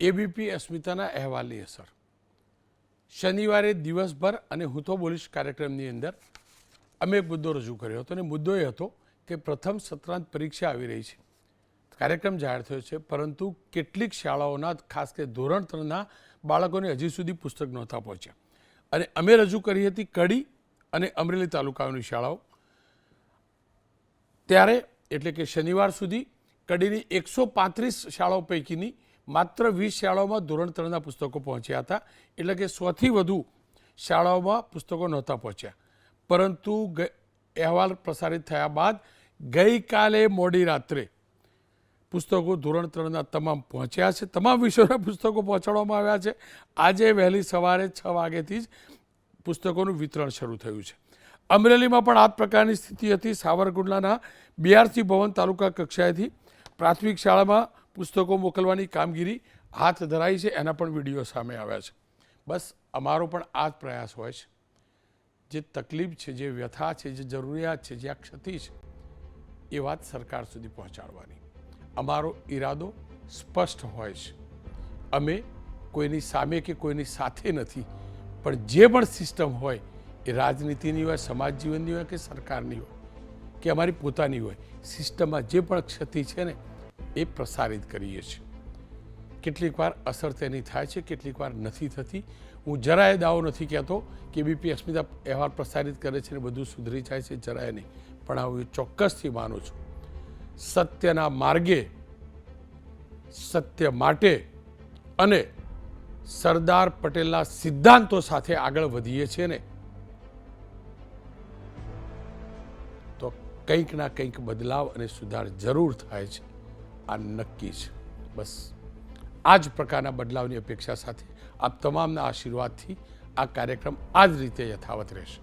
ABP અસ્મિતાના અહેવાલની અસર શનિવારે દિવસભર અને હું તો બોલીશ કાર્યક્રમની અંદર અમે એક મુદ્દો રજૂ કર્યો હતો અને મુદ્દો એ હતો કે પ્રથમ સત્રાંત પરીક્ષા આવી રહી છે. કાર્યક્રમ જાહેર થયો છે, પરંતુ કેટલીક શાળાઓના ખાસ કે ધોરણ 3ના બાળકોને હજી સુધી પુસ્તક નહોતા પહોંચ્યા અને અમે રજૂ કરી હતી કડી અને અમરેલી તાલુકાઓની શાળાઓ. ત્યારે એટલે કે શનિવાર સુધી કડીની 135 શાળાઓ પૈકીની માત્ર 20 શાળાઓમાં ધોરણ 3ના પુસ્તકો પહોંચ્યા હતા. એટલે કે 100થી વધુ શાળાઓમાં પુસ્તકો નહોતા પહોંચ્યા. પરંતુ અહેવાલ પ્રસારિત થયા બાદ ગઈકાલે મોડી રાત્રે પુસ્તકો ધોરણ 3ના તમામ પહોંચ્યા છે. તમામ વિષયોના પુસ્તકો પહોંચાડવામાં આવ્યા છે. આજે વહેલી સવારે 6 વાગ્યાથી જ પુસ્તકોનું વિતરણ શરૂ થયું છે. અમરેલીમાં પણ આ જ પ્રકારની સ્થિતિ હતી. સાવરકુંડલાના બીઆરસી ભવન તાલુકા કક્ષાએથી પ્રાથમિક શાળામાં પુસ્તકો મોકલવાની કામગીરી હાથ ધરાઈ છે. એના પણ વિડીયો સામે આવ્યા છે. બસ અમારો પણ આ જ પ્રયાસ હોય છે. જે તકલીફ છે, જે વ્યથા છે, જે જરૂરિયાત છે, જે આ ક્ષતિ છે, એ વાત સરકાર સુધી પહોંચાડવાની અમારો ઈરાદો સ્પષ્ટ હોય છે. અમે કોઈની સામે કે કોઈની સાથે નથી, પણ જે પણ સિસ્ટમ હોય એ રાજનીતિની હોય, સમાજ જીવનની હોય કે સરકારની હોય કે અમારી પોતાની હોય, સિસ્ટમમાં જે પણ ક્ષતિ છે ને એ પ્રસારિત કરીએ છીએ. કેટલીક વાર અસર તેની થાય છે, કેટલીક વાર નથી થતી. હું જરાય દાવો નથી કહેતો કે એબીપી અસ્મિતા અહેવાલ પ્રસારિત કરે છે ને બધું સુધરી જાય છે, જરાય નહીં. પણ હું ચોક્કસથી માનું છું સત્યના માર્ગે, સત્ય માટે અને સરદાર પટેલના સિદ્ધાંતો સાથે આગળ વધીએ છીએ ને તો કંઈક ના કંઈક બદલાવ અને સુધાર જરૂર થાય છે. આ નક્કી છે. બસ આ જ પ્રકારના બદલાવની અપેક્ષા સાથે આપ તમામના આશીર્વાદથી આ કાર્યક્રમ આ જ રીતે યથાવત રહેશે.